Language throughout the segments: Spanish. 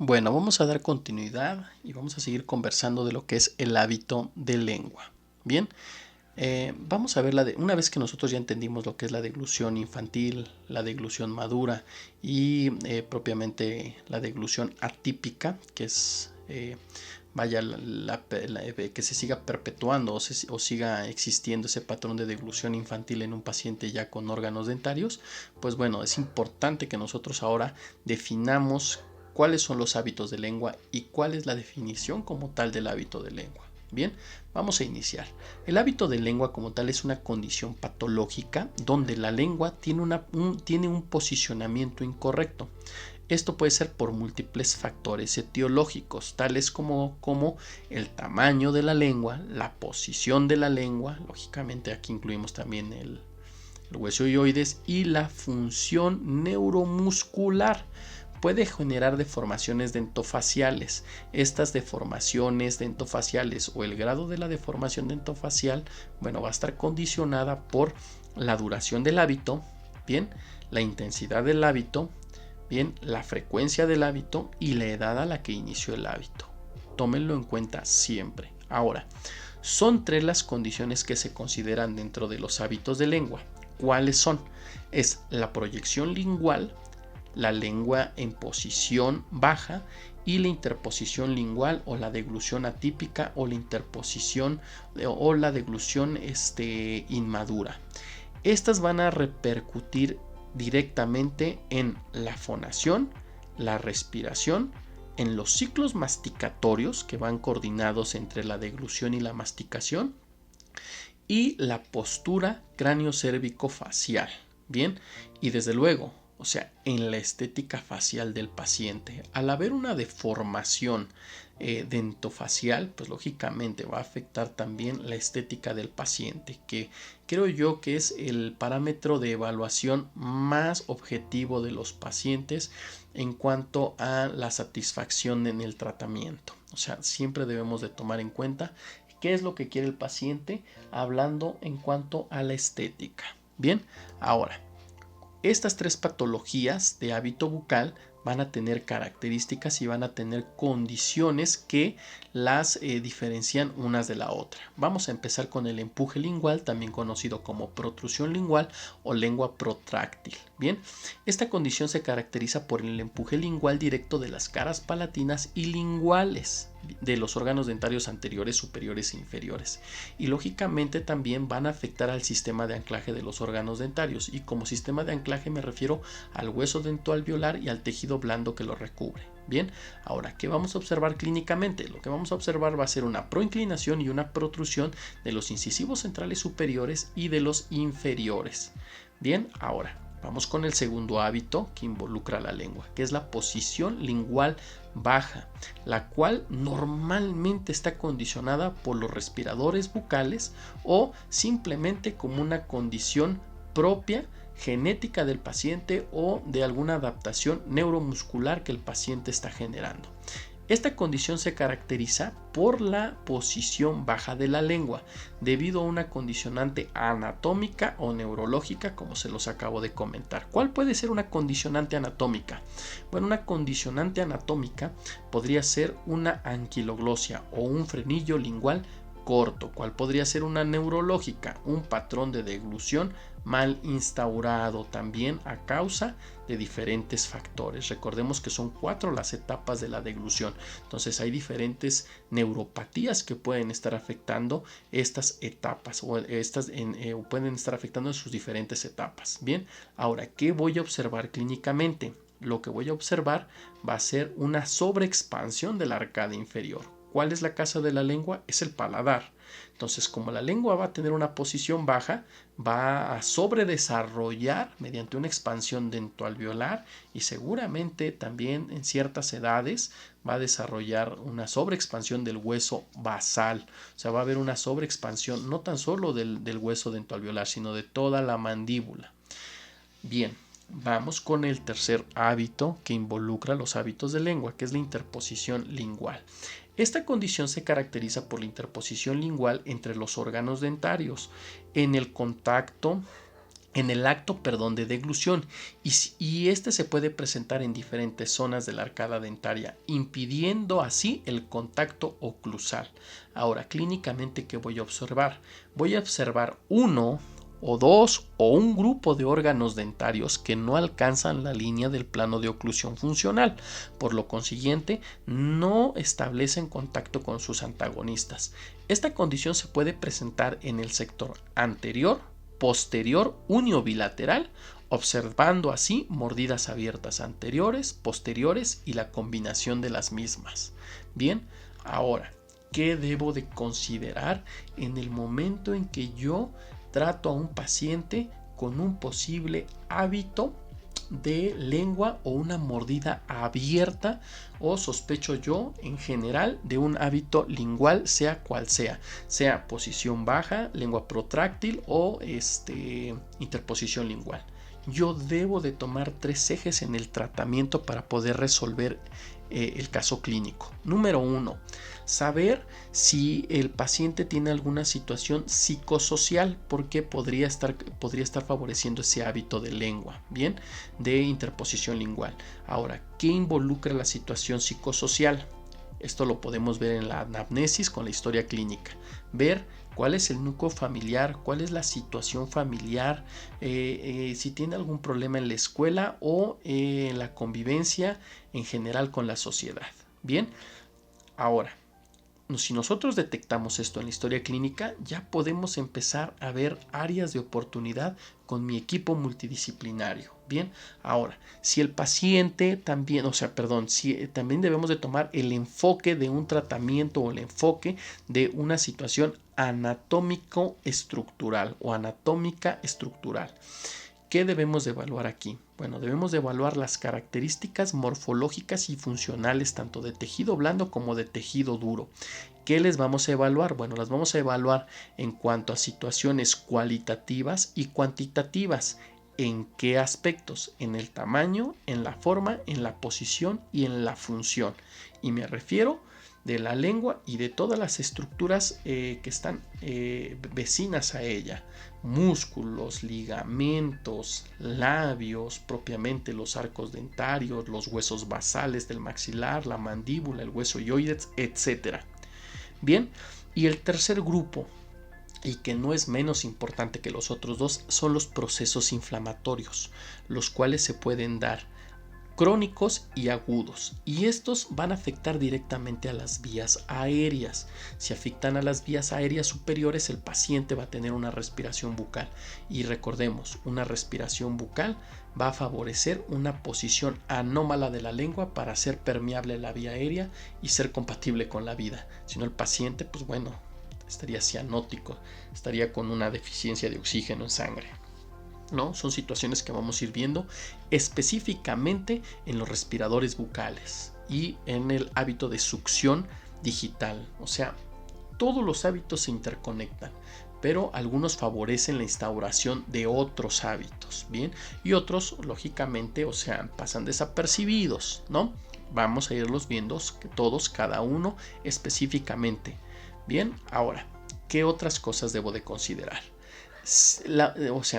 Bueno, vamos a dar continuidad y vamos a seguir conversando de lo que es el hábito de lengua. Bien, vamos a ver una vez que nosotros ya entendimos lo que es la deglución infantil, la deglución madura y propiamente la deglución atípica, que es vaya que se siga perpetuando o siga existiendo ese patrón de deglución infantil en un paciente ya con órganos dentarios. Pues bueno, es importante que nosotros ahora definamos cuáles son los hábitos de lengua y cuál es la definición como tal del hábito de lengua. Bien, vamos a iniciar. El hábito de lengua como tal es una condición patológica donde la lengua tiene un posicionamiento incorrecto. Esto puede ser por múltiples factores etiológicos, tales como el tamaño de la lengua, la posición de la lengua, lógicamente aquí incluimos también el hueso hioides, y la función neuromuscular. Puede generar deformaciones dentofaciales. Estas deformaciones dentofaciales o el grado de la deformación dentofacial, bueno, va a estar condicionada por la duración del hábito, bien, la intensidad del hábito, bien, la frecuencia del hábito y la edad a la que inició el hábito. Tómenlo en cuenta siempre. Ahora, son tres las condiciones que se consideran dentro de los hábitos de lengua. ¿Cuáles son? Es la proyección lingual, la lengua en posición baja y la interposición lingual o la deglución atípica o la interposición o la deglución inmadura. Estas van a repercutir directamente en la fonación, la respiración, en los ciclos masticatorios que van coordinados entre la deglución y la masticación y la postura cráneo-cérvico-facial. Bien, y desde luego, o sea, en la estética facial del paciente. Al haber una deformación dentofacial, pues lógicamente va a afectar también la estética del paciente, que creo yo que es el parámetro de evaluación más objetivo de los pacientes en cuanto a la satisfacción en el tratamiento. O sea, siempre debemos de tomar en cuenta qué es lo que quiere el paciente hablando en cuanto a la estética. Bien, ahora, estas tres patologías de hábito bucal van a tener características y van a tener condiciones que las diferencian unas de la otra. Vamos a empezar con el empuje lingual, también conocido como protrusión lingual o lengua protráctil. Bien, esta condición se caracteriza por el empuje lingual directo de las caras palatinas y linguales de los órganos dentarios anteriores, superiores e inferiores, y lógicamente también van a afectar al sistema de anclaje de los órganos dentarios, y como sistema de anclaje me refiero al hueso dentoalveolar y al tejido blando que lo recubre. Bien, ahora, ¿qué vamos a observar clínicamente? Lo que vamos a observar va a ser una proinclinación y una protrusión de los incisivos centrales superiores y de los inferiores. Bien, ahora vamos con el segundo hábito que involucra la lengua, que es la posición lingual baja, la cual normalmente está condicionada por los respiradores bucales o simplemente como una condición propia genética del paciente o de alguna adaptación neuromuscular que el paciente está generando. Esta condición se caracteriza por la posición baja de la lengua, debido a una condicionante anatómica o neurológica, como se los acabo de comentar. ¿Cuál puede ser una condicionante anatómica? Bueno, una condicionante anatómica podría ser una anquiloglosia o un frenillo lingual corto. ¿Cuál podría ser una neurológica? Un patrón de deglución mal instaurado, también a causa de diferentes factores. Recordemos que son 4 las etapas de la deglución, entonces hay diferentes neuropatías que pueden estar afectando estas etapas o pueden estar afectando en sus diferentes etapas. Bien, ahora, ¿qué voy a observar clínicamente? Lo que voy a observar va a ser una sobreexpansión de la arcada inferior. ¿Cuál es la casa de la lengua? Es el paladar. Entonces, como la lengua va a tener una posición baja, va a sobredesarrollar mediante una expansión dentoalveolar y seguramente también en ciertas edades va a desarrollar una sobreexpansión del hueso basal. O sea, va a haber una sobreexpansión no tan solo del hueso dentoalveolar, sino de toda la mandíbula. Bien, vamos con el tercer hábito que involucra los hábitos de lengua, que es la interposición lingual. Esta condición se caracteriza por la interposición lingual entre los órganos dentarios en el contacto en el acto, perdón, de deglución y este se puede presentar en diferentes zonas de la arcada dentaria, impidiendo así el contacto oclusal. Ahora, clínicamente, ¿qué voy a observar? Voy a observar uno o dos o un grupo de órganos dentarios que no alcanzan la línea del plano de oclusión funcional, por lo consiguiente no establecen contacto con sus antagonistas. Esta condición se puede presentar en el sector anterior, posterior, uniobilateral, observando así mordidas abiertas anteriores, posteriores y la combinación de las mismas. Bien, ahora, ¿qué debo de considerar en el momento en que yo trato a un paciente con un posible hábito de lengua o una mordida abierta, o sospecho yo en general de un hábito lingual, sea cual sea posición baja, lengua protráctil o interposición lingual? Yo debo de tomar 3 ejes en el tratamiento para poder resolver el caso clínico. Número 1, saber si el paciente tiene alguna situación psicosocial, porque podría estar favoreciendo ese hábito de lengua, bien, de interposición lingual. Ahora, ¿qué involucra la situación psicosocial? Esto lo podemos ver en la anamnesis con la historia clínica. Ver cuál es el núcleo familiar, cuál es la situación familiar, si tiene algún problema en la escuela o en la convivencia en general con la sociedad. Bien, ahora, si nosotros detectamos esto en la historia clínica, ya podemos empezar a ver áreas de oportunidad con mi equipo multidisciplinario. Bien, ahora, si el paciente también, también debemos de tomar el enfoque de un tratamiento o el enfoque de una situación anatómico-estructural o anatómica estructural. ¿Qué debemos de evaluar aquí? Bueno, debemos de evaluar las características morfológicas y funcionales tanto de tejido blando como de tejido duro. ¿Qué les vamos a evaluar? Bueno, las vamos a evaluar en cuanto a situaciones cualitativas y cuantitativas. ¿En qué aspectos? En el tamaño, en la forma, en la posición y en la función. Y me refiero de la lengua y de todas las estructuras que están vecinas a ella. Músculos, ligamentos, labios, propiamente los arcos dentarios, los huesos basales del maxilar, la mandíbula, el hueso hyoides, etc. Bien, y el tercer grupo, y que no es menos importante que los otros dos, son los procesos inflamatorios, los cuales se pueden dar crónicos y agudos, y estos van a afectar directamente a las vías aéreas. Si afectan a las vías aéreas superiores, el paciente va a tener una respiración bucal, y recordemos, una respiración bucal va a favorecer una posición anómala de la lengua para hacer permeable la vía aérea y ser compatible con la vida. Si no, el paciente, pues bueno, estaría cianótico, estaría con una deficiencia de oxígeno en sangre. ¿No? Son situaciones que vamos a ir viendo específicamente en los respiradores bucales y en el hábito de succión digital. O sea, todos los hábitos se interconectan, pero algunos favorecen la instauración de otros hábitos, ¿bien? Y otros, lógicamente, o sea, pasan desapercibidos, ¿no? Vamos a irlos viendo todos, cada uno específicamente. Bien, ahora, ¿qué otras cosas debo de considerar?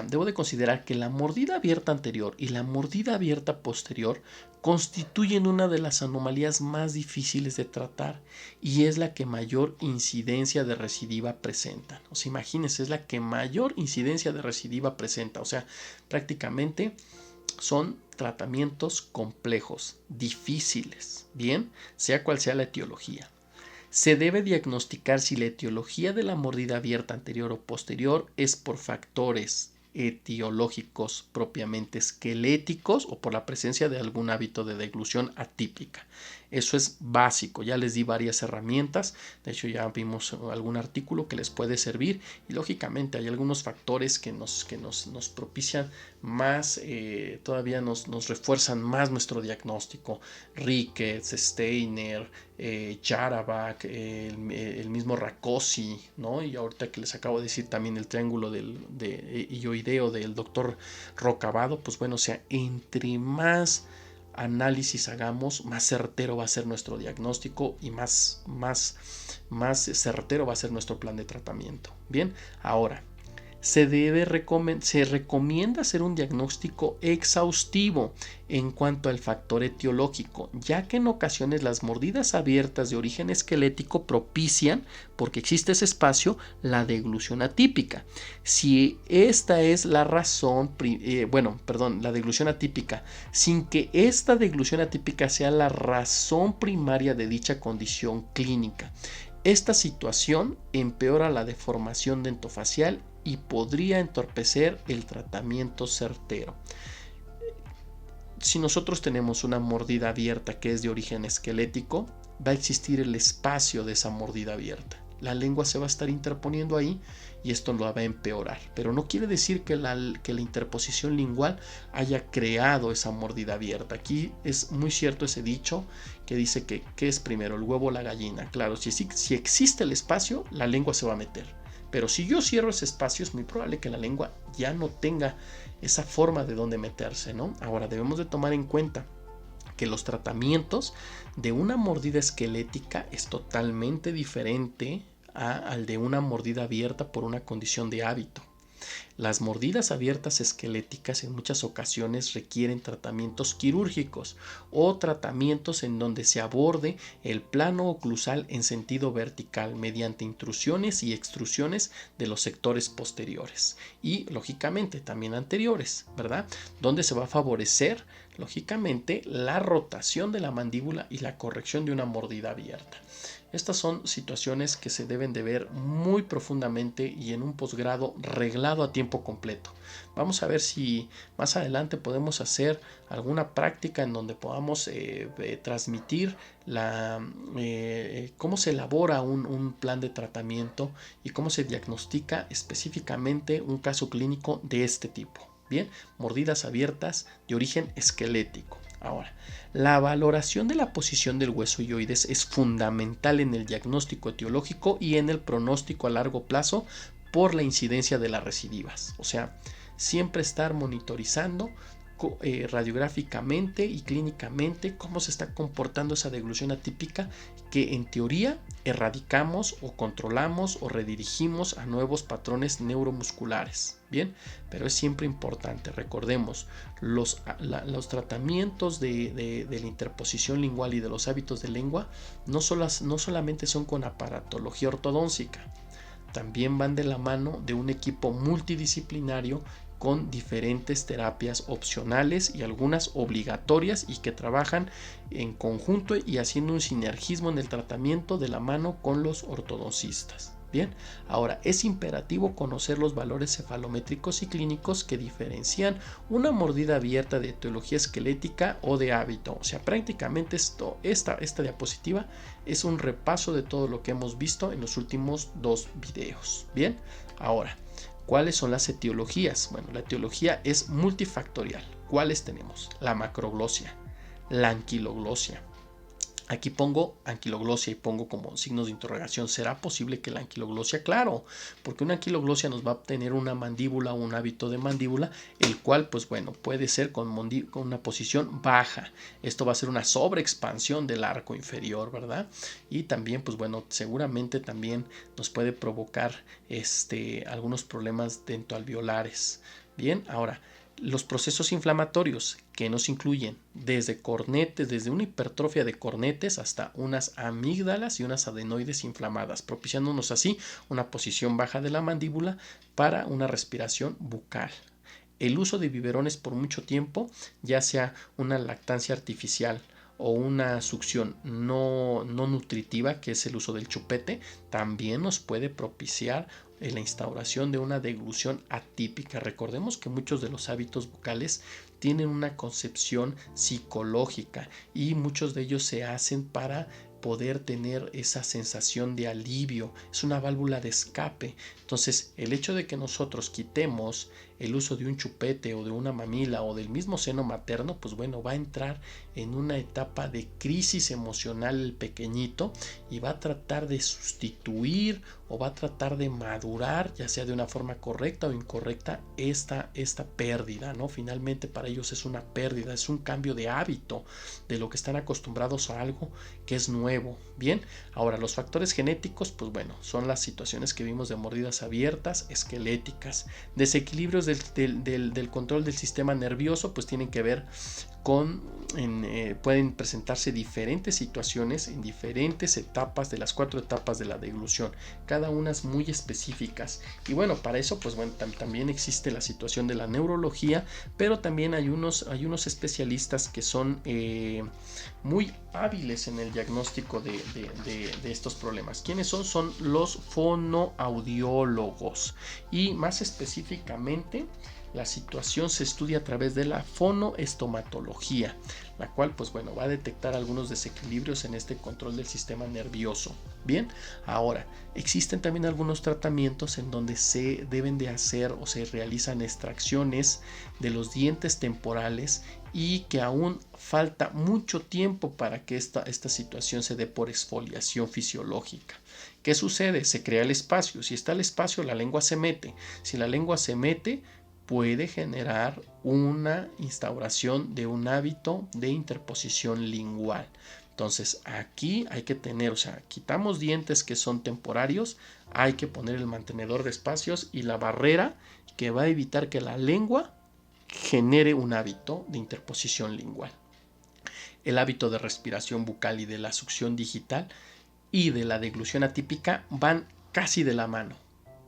Debo de considerar que la mordida abierta anterior y la mordida abierta posterior constituyen una de las anomalías más difíciles de tratar y es la que mayor incidencia de recidiva presentan. O sea, imagínense, es la que mayor incidencia de recidiva presenta. O sea, prácticamente son tratamientos complejos, difíciles, bien, sea cual sea la etiología. Se debe diagnosticar si la etiología de la mordida abierta anterior o posterior es por factores etiológicos propiamente esqueléticos o por la presencia de algún hábito de deglución atípica. Eso es básico, ya les di varias herramientas, de hecho ya vimos algún artículo que les puede servir y lógicamente hay algunos factores que nos propician más, todavía nos refuerzan más nuestro diagnóstico. Ricketts, Steiner, Jarabak, el mismo Rakosi, ¿no? Y ahorita que les acabo de decir también el triángulo hioideo del doctor Rocabado, pues bueno, o sea, entre más análisis hagamos, más certero va a ser nuestro diagnóstico y más certero va a ser nuestro plan de tratamiento. Bien, ahora, Se recomienda hacer un diagnóstico exhaustivo en cuanto al factor etiológico, ya que en ocasiones las mordidas abiertas de origen esquelético propician, porque existe ese espacio, la deglución atípica. Si esta es la razón, la deglución atípica, sin que esta deglución atípica sea la razón primaria de dicha condición clínica. Esta situación empeora la deformación dentofacial y podría entorpecer el tratamiento certero. Si nosotros tenemos una mordida abierta que es de origen esquelético, va a existir el espacio de esa mordida abierta. La lengua se va a estar interponiendo ahí y esto lo va a empeorar. Pero no quiere decir que la interposición lingual haya creado esa mordida abierta. Aquí es muy cierto ese dicho que dice que ¿qué es primero, el huevo o la gallina? Claro, si existe el espacio, la lengua se va a meter. Pero si yo cierro ese espacio, es muy probable que la lengua ya no tenga esa forma de dónde meterse, ¿no? Ahora debemos de tomar en cuenta que los tratamientos de una mordida esquelética es totalmente diferente al de una mordida abierta por una condición de hábito. Las mordidas abiertas esqueléticas en muchas ocasiones requieren tratamientos quirúrgicos o tratamientos en donde se aborde el plano oclusal en sentido vertical mediante intrusiones y extrusiones de los sectores posteriores y lógicamente también anteriores, ¿verdad? Donde se va a favorecer lógicamente la rotación de la mandíbula y la corrección de una mordida abierta. Estas son situaciones que se deben de ver muy profundamente y en un posgrado reglado a tiempo completo. Vamos a ver si más adelante podemos hacer alguna práctica en donde podamos transmitir cómo se elabora un plan de tratamiento y cómo se diagnostica específicamente un caso clínico de este tipo. Bien, mordidas abiertas de origen esquelético. Ahora, la valoración de la posición del hueso hyoides es fundamental en el diagnóstico etiológico y en el pronóstico a largo plazo por la incidencia de las recidivas. O sea, siempre estar monitorizando radiográficamente y clínicamente cómo se está comportando esa deglución atípica que en teoría erradicamos o controlamos o redirigimos a nuevos patrones neuromusculares. Bien, pero es siempre importante, recordemos, los tratamientos de la interposición lingual y de los hábitos de lengua no solamente son con aparatología ortodóntica, también van de la mano de un equipo multidisciplinario con diferentes terapias opcionales y algunas obligatorias y que trabajan en conjunto y haciendo un sinergismo en el tratamiento de la mano con los ortodoncistas. Bien, ahora es imperativo conocer los valores cefalométricos y clínicos que diferencian una mordida abierta de etiología esquelética o de hábito. O sea, prácticamente esta diapositiva es un repaso de todo lo que hemos visto en los últimos 2 videos. Bien, ahora, ¿cuáles son las etiologías? Bueno, la etiología es multifactorial. ¿Cuáles tenemos? La macroglosia, la anquiloglosia. Aquí pongo anquiloglosia y pongo como signos de interrogación. ¿Será posible que la anquiloglosia? Claro, porque una anquiloglosia nos va a tener una mandíbula o un hábito de mandíbula, el cual, pues bueno, puede ser con una posición baja. Esto va a ser una sobreexpansión del arco inferior, ¿verdad? Y también, pues bueno, seguramente también nos puede provocar algunos problemas dentoalveolares. Bien, ahora, los procesos inflamatorios que nos incluyen desde cornetes, desde una hipertrofia de cornetes hasta unas amígdalas y unas adenoides inflamadas, propiciándonos así una posición baja de la mandíbula para una respiración bucal. El uso de biberones por mucho tiempo, ya sea una lactancia artificial o una succión no nutritiva, que es el uso del chupete, también nos puede propiciar la instauración de una deglución atípica. Recordemos que muchos de los hábitos bucales tienen una concepción psicológica y muchos de ellos se hacen para poder tener esa sensación de alivio. Es una válvula de escape. Entonces, el hecho de que nosotros quitemos el uso de un chupete o de una mamila o del mismo seno materno, pues bueno, va a entrar en una etapa de crisis emocional el pequeñito y va a tratar de sustituir o va a tratar de madurar, ya sea de una forma correcta o incorrecta, esta pérdida, ¿no? Finalmente para ellos es una pérdida, es un cambio de hábito de lo que están acostumbrados a algo que es nuevo. Bien, ahora los factores genéticos, pues bueno, son las situaciones que vimos de mordidas abiertas, esqueléticas, desequilibrios del control del sistema nervioso, pues tienen que ver con, pueden presentarse diferentes situaciones en diferentes etapas de las 4 etapas de la deglución, cada una es muy específicas. Y bueno, para eso, pues bueno, también existe la situación de la neurología, pero también hay unos especialistas que son muy hábiles en el diagnóstico de estos problemas. ¿Quiénes son? Son los fonoaudiólogos, y más específicamente la situación se estudia a través de la fonoestomatología, la cual pues bueno va a detectar algunos desequilibrios en este control del sistema nervioso. Bien, ahora existen también algunos tratamientos en donde se deben de hacer o se realizan extracciones de los dientes temporales y que aún falta mucho tiempo para que esta situación se dé por exfoliación fisiológica. ¿Qué sucede? Se crea el espacio. Si está el espacio, la lengua se mete. Si la lengua se mete, puede generar una instauración de un hábito de interposición lingual. Entonces aquí hay que tener, o sea, quitamos dientes que son temporarios, hay que poner el mantenedor de espacios y la barrera que va a evitar que la lengua genere un hábito de interposición lingual. El hábito de respiración bucal y de la succión digital y de la deglución atípica van casi de la mano.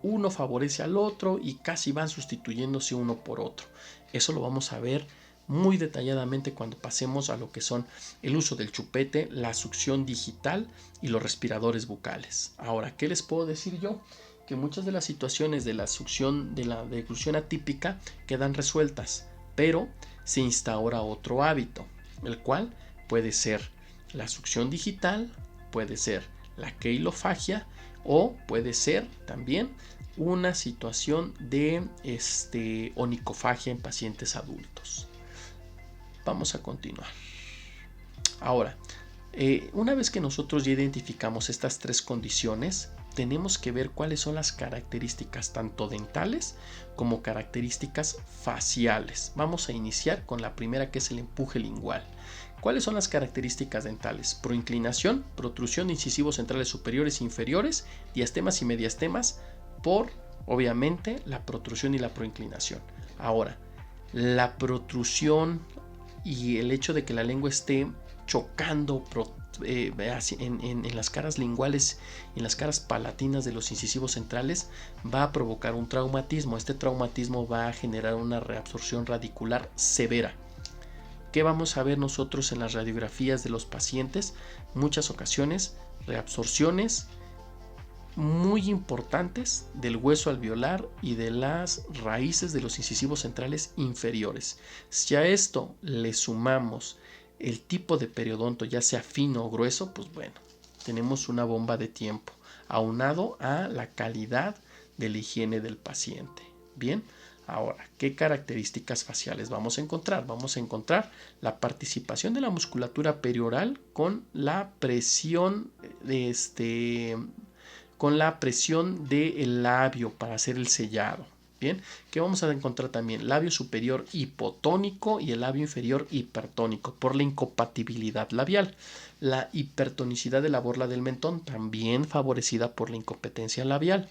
Uno favorece al otro y casi van sustituyéndose uno por otro. Eso lo vamos a ver muy detalladamente cuando pasemos a lo que son el uso del chupete, la succión digital y los respiradores bucales. Ahora, ¿qué les puedo decir yo? Que muchas de las situaciones de la succión, de la deglución atípica quedan resueltas, pero se instaura otro hábito, el cual puede ser la succión digital, puede ser la queilofagia o puede ser también una situación de onicofagia en pacientes adultos. Vamos a continuar. Ahora, una vez que nosotros ya identificamos estas 3 condiciones, tenemos que ver cuáles son las características tanto dentales como características faciales. Vamos a iniciar con la primera, que es el empuje lingual. ¿Cuáles son las características dentales? Proinclinación, protrusión de incisivos centrales superiores e inferiores, diastemas y mediastemas, por obviamente la protrusión y la proinclinación. Ahora, la protrusión y el hecho de que la lengua esté chocando en las caras linguales y en las caras palatinas de los incisivos centrales va a provocar un traumatismo. Este traumatismo va a generar una reabsorción radicular severa. ¿Qué vamos a ver nosotros en las radiografías de los pacientes? Muchas ocasiones reabsorciones muy importantes del hueso alveolar y de las raíces de los incisivos centrales inferiores. Si a esto le sumamos el tipo de periodonto, ya sea fino o grueso, pues bueno, tenemos una bomba de tiempo, aunado a la calidad de la higiene del paciente. Bien, ahora, ¿qué características faciales vamos a encontrar? Vamos a encontrar la participación de la musculatura perioral con la presión del labio para hacer el sellado. Bien, ¿qué vamos a encontrar también? Labio superior hipotónico y el labio inferior hipertónico por la incompatibilidad labial. La hipertonicidad de la borla del mentón también favorecida por la incompetencia labial.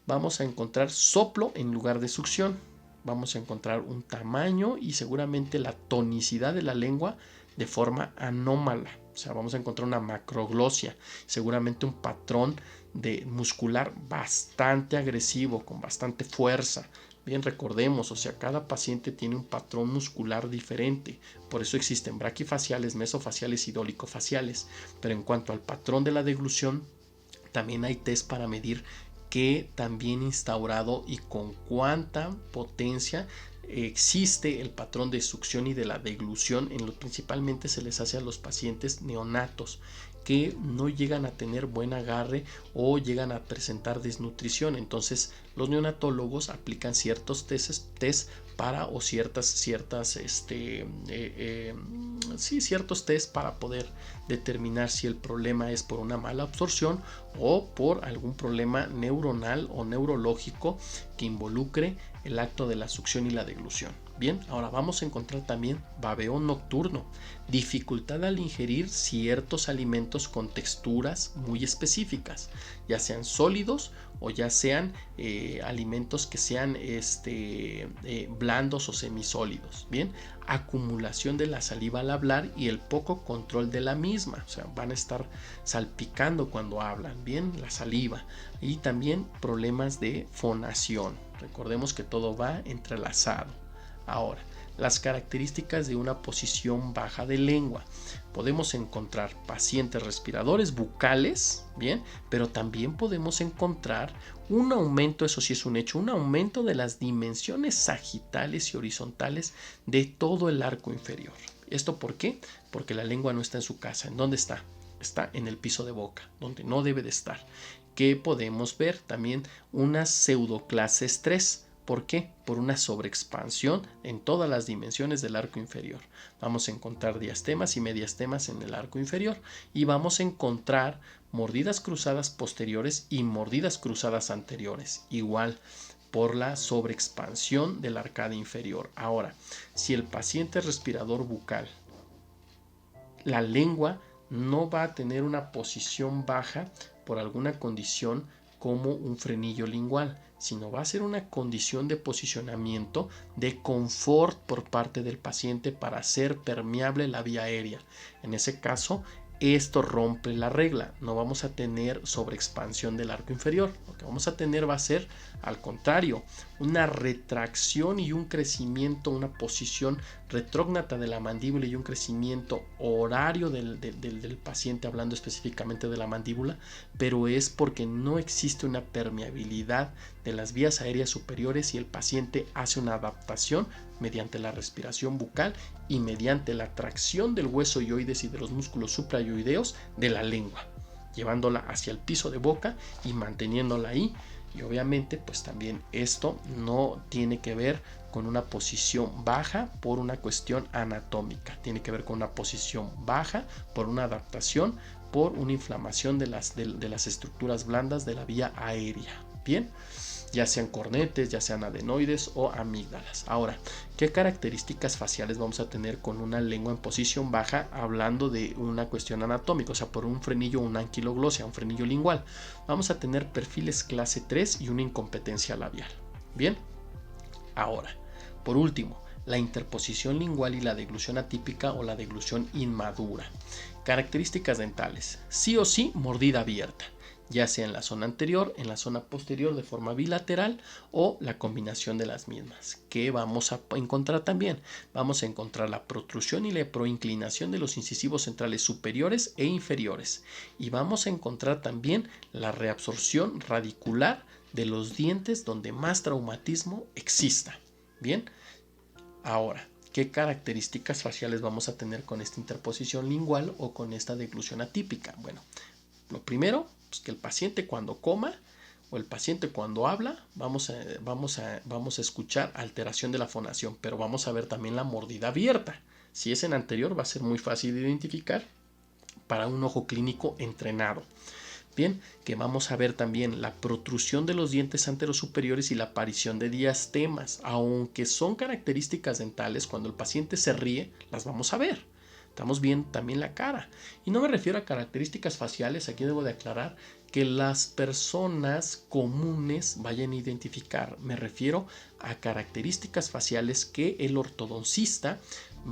Vamos a encontrar soplo en lugar de succión. Vamos a encontrar un tamaño y seguramente la tonicidad de la lengua de forma anómala. O sea, vamos a encontrar una macroglosia, seguramente un patrón de muscular bastante agresivo, con bastante fuerza. Bien, recordemos, o sea, cada paciente tiene un patrón muscular diferente. Por eso existen braquifaciales, mesofaciales y dolicofaciales. Pero en cuanto al patrón de la deglución, también hay test para medir qué tan bien instaurado y con cuánta potencia existe el patrón de succión y de la deglución, en lo principalmente se les hace a los pacientes neonatos que no llegan a tener buen agarre o llegan a presentar desnutrición. Entonces los neonatólogos aplican ciertos test para, o ciertos test para poder determinar si el problema es por una mala absorción o por algún problema neuronal o neurológico que involucre el acto de la succión y la deglución. Bien, ahora vamos a encontrar también babeo nocturno, dificultad al ingerir ciertos alimentos con texturas muy específicas, ya sean sólidos o ya sean alimentos que sean blandos o semisólidos. Bien, acumulación de la saliva al hablar y el poco control de la misma, o sea, van a estar salpicando cuando hablan, bien, la saliva, y también problemas de fonación. Recordemos que todo va entrelazado. Ahora, las características de una posición baja de lengua. Podemos encontrar pacientes respiradores bucales, bien, pero también podemos encontrar un aumento, eso sí es un hecho, un aumento de las dimensiones sagitales y horizontales de todo el arco inferior. ¿Esto por qué? Porque la lengua no está en su casa. ¿En dónde está? Está en el piso de boca, donde no debe de estar. ¿Qué podemos ver? También unas pseudoclases 3. ¿Por qué? Por una sobreexpansión en todas las dimensiones del arco inferior. Vamos a encontrar diastemas y mediastemas en el arco inferior y vamos a encontrar mordidas cruzadas posteriores y mordidas cruzadas anteriores. Igual por la sobreexpansión del arcada inferior. Ahora, si el paciente es respirador bucal, la lengua no va a tener una posición baja por alguna condición como un frenillo lingual, sino va a ser una condición de posicionamiento de confort por parte del paciente para hacer permeable la vía aérea. En ese caso, esto rompe la regla. No vamos a tener sobreexpansión del arco inferior. Lo que vamos a tener va a ser, al contrario, una retracción y un crecimiento, una posición retrógnata de la mandíbula y un crecimiento horario del paciente, hablando específicamente de la mandíbula, pero es porque no existe una permeabilidad de las vías aéreas superiores y el paciente hace una adaptación mediante la respiración bucal y mediante la tracción del hueso ioides y de los músculos suprayoideos de la lengua, llevándola hacia el piso de boca y manteniéndola ahí. Y obviamente pues también esto no tiene que ver con una posición baja por una cuestión anatómica, tiene que ver con una posición baja por una adaptación, por una inflamación de las estructuras blandas de la vía aérea. Bien, ya sean cornetes, ya sean adenoides o amígdalas. Ahora, ¿qué características faciales vamos a tener con una lengua en posición baja hablando de una cuestión anatómica? O sea, por un frenillo, una anquiloglosia, un frenillo lingual. Vamos a tener perfiles clase 3 y una incompetencia labial. Bien, ahora, por último, la interposición lingual y la deglución atípica o la deglución inmadura. Características dentales. Sí o sí, mordida abierta, ya sea en la zona anterior, en la zona posterior de forma bilateral o la combinación de las mismas. ¿Qué vamos a encontrar también? Vamos a encontrar la protrusión y la proinclinación de los incisivos centrales superiores e inferiores. Y vamos a encontrar también la reabsorción radicular de los dientes donde más traumatismo exista. Bien, ahora, ¿qué características faciales vamos a tener con esta interposición lingual o con esta deglución atípica? Bueno, lo primero, pues que el paciente cuando coma o el paciente cuando habla, vamos a escuchar alteración de la fonación, pero vamos a ver también la mordida abierta. Si es en anterior, va a ser muy fácil de identificar para un ojo clínico entrenado. Bien, que vamos a ver también la protrusión de los dientes anterosuperiores y la aparición de diastemas. Aunque son características dentales, cuando el paciente se ríe, las vamos a ver. Estamos viendo también la cara. Y no me refiero a características faciales, aquí debo de aclarar que las personas comunes vayan a identificar. Me refiero a características faciales que el ortodoncista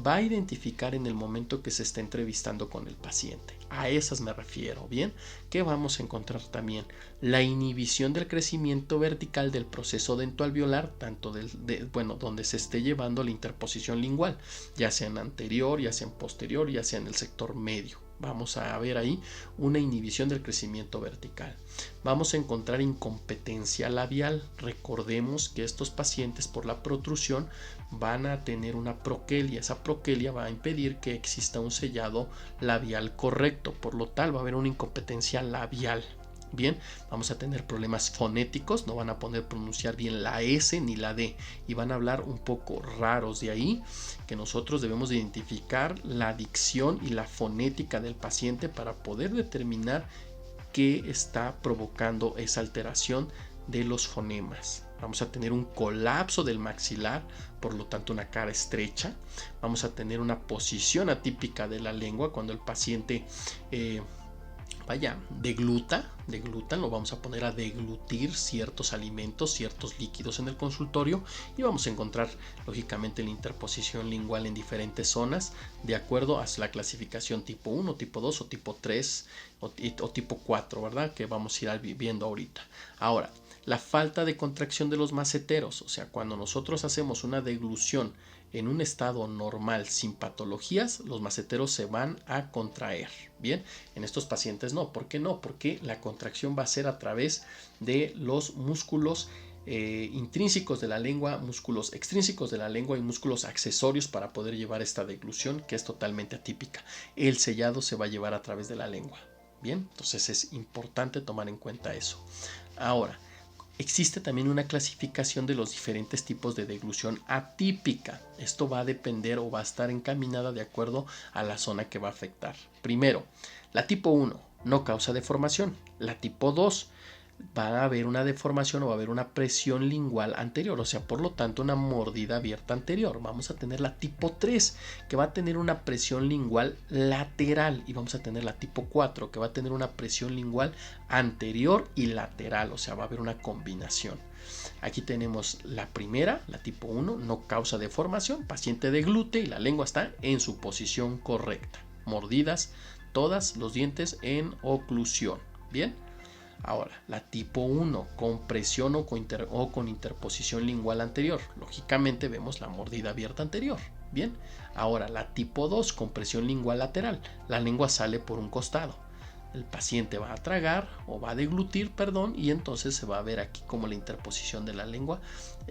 va a identificar en el momento que se está entrevistando con el paciente. A esas me refiero, ¿bien? ¿Qué vamos a encontrar también? La inhibición del crecimiento vertical del proceso dentoalveolar, tanto donde se esté llevando la interposición lingual, ya sea en anterior, ya sea en posterior, ya sea en el sector medio. Vamos a ver ahí una inhibición del crecimiento vertical. Vamos a encontrar incompetencia labial. Recordemos que estos pacientes por la protrusión van a tener una proquelia. Esa proquelia va a impedir que exista un sellado labial correcto. Por lo tal va a haber una incompetencia labial. Bien, vamos a tener problemas fonéticos, no van a poder pronunciar bien la S ni la D y van a hablar un poco raros. De ahí que nosotros debemos de identificar la dicción y la fonética del paciente para poder determinar qué está provocando esa alteración de los fonemas. Vamos a tener un colapso del maxilar, por lo tanto una cara estrecha. Vamos a tener una posición atípica de la lengua cuando el paciente deglutan, lo vamos a poner a deglutir ciertos alimentos, ciertos líquidos en el consultorio y vamos a encontrar lógicamente la interposición lingual en diferentes zonas de acuerdo a la clasificación tipo 1, tipo 2 o tipo 3 o tipo 4, ¿verdad? Que vamos a ir viendo ahorita. Ahora, la falta de contracción de los maceteros, o sea, cuando nosotros hacemos una deglución en un estado normal sin patologías, los maceteros se van a contraer. Bien, en estos pacientes no. ¿Por qué no? Porque la contracción va a ser a través de los músculos intrínsecos de la lengua, músculos extrínsecos de la lengua y músculos accesorios para poder llevar esta deglución que es totalmente atípica. El sellado se va a llevar a través de la lengua. Bien, entonces es importante tomar en cuenta eso. Ahora, existe también una clasificación de los diferentes tipos de deglución atípica. Esto va a depender o va a estar encaminada de acuerdo a la zona que va a afectar. Primero, la tipo 1 no causa deformación. La tipo 2 va a haber una deformación o va a haber una presión lingual anterior, o sea, por lo tanto una mordida abierta anterior. Vamos a tener la tipo 3 que va a tener una presión lingual lateral y vamos a tener la tipo 4 que va a tener una presión lingual anterior y lateral, o sea, va a haber una combinación. Aquí tenemos la primera, la tipo 1, no causa deformación, paciente deglute y la lengua está en su posición correcta. Mordidas, todas los dientes en oclusión. Bien. Ahora, la tipo 1, con presión o con interposición lingual anterior. Lógicamente vemos la mordida abierta anterior. Bien. Ahora, la tipo 2, con presión lingual lateral. La lengua sale por un costado. El paciente va a tragar o va a deglutir, y entonces se va a ver aquí como la interposición de la lengua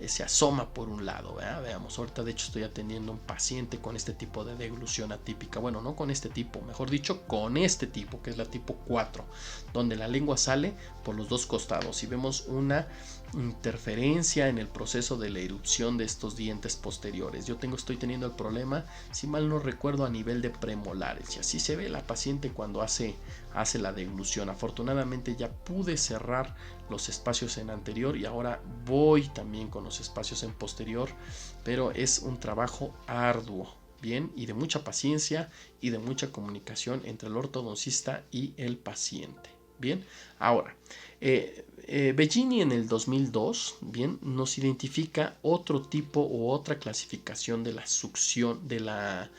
se asoma por un lado. Veamos, ahorita de hecho estoy atendiendo a un paciente con este tipo de deglución atípica. Bueno, no con este tipo, mejor dicho, con este tipo, que es la tipo 4, donde la lengua sale por los dos costados y vemos una interferencia en el proceso de la erupción de estos dientes posteriores. Yo estoy teniendo el problema, si mal no recuerdo, a nivel de premolares, y así se ve la paciente cuando hace la deglución. Afortunadamente ya pude cerrar los espacios en anterior y ahora voy también con los espacios en posterior, pero es un trabajo arduo, bien, y de mucha paciencia y de mucha comunicación entre el ortodoncista y el paciente. Bien, ahora Bellini en el 2002, bien, nos identifica otro tipo o otra clasificación de la succión, de la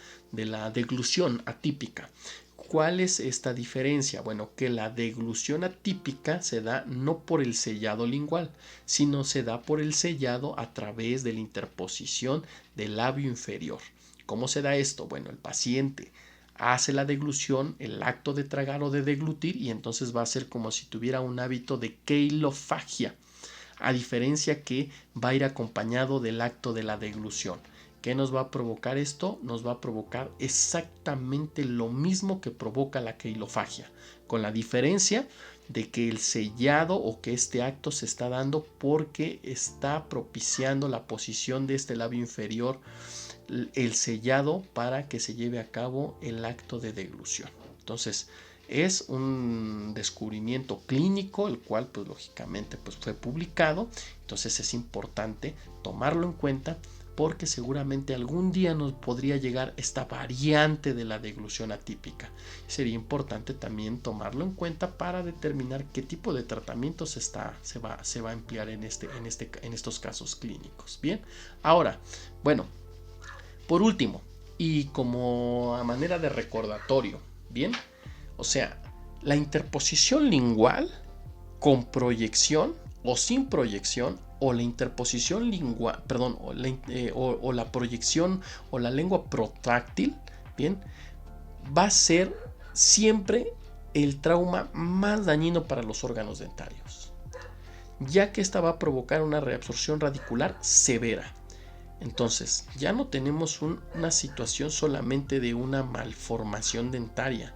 deglución atípica. ¿Cuál es esta diferencia? Bueno, que la deglución atípica se da no por el sellado lingual, sino se da por el sellado a través de la interposición del labio inferior. ¿Cómo se da esto? Bueno, el paciente hace la deglución, el acto de tragar o de deglutir, y entonces va a ser como si tuviera un hábito de queilofagia, a diferencia que va a ir acompañado del acto de la deglución. ¿Qué nos va a provocar esto? Nos va a provocar exactamente lo mismo que provoca la queilofagia, con la diferencia de que el sellado o que este acto se está dando porque está propiciando la posición de este labio inferior, el sellado, para que se lleve a cabo el acto de deglución. Entonces, es un descubrimiento clínico, el cual pues lógicamente pues fue publicado. Entonces es importante tomarlo en cuenta, porque seguramente algún día nos podría llegar esta variante de la deglución atípica. Sería importante también tomarlo en cuenta para determinar qué tipo de tratamiento se va a emplear en estos casos clínicos. Bien, ahora, bueno, por último, y como a manera de recordatorio, bien, o sea, la interposición lingual con proyección o sin proyección, o la interposición lingual, o la proyección o la lengua protráctil, bien, va a ser siempre el trauma más dañino para los órganos dentarios, ya que esta va a provocar una reabsorción radicular severa. Entonces, ya no tenemos una situación solamente de una malformación dentaria,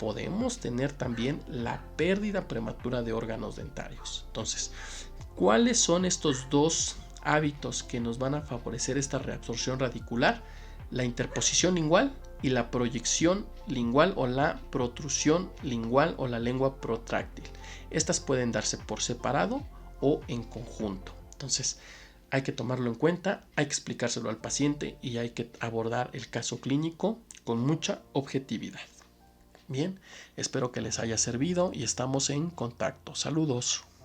podemos tener también la pérdida prematura de órganos dentarios. Entonces, ¿cuáles son estos dos hábitos que nos van a favorecer esta reabsorción radicular? La interposición lingual y la proyección lingual o la protrusión lingual o la lengua protráctil. Estas pueden darse por separado o en conjunto. Entonces, hay que tomarlo en cuenta, hay que explicárselo al paciente y hay que abordar el caso clínico con mucha objetividad. Bien, espero que les haya servido y estamos en contacto. Saludos.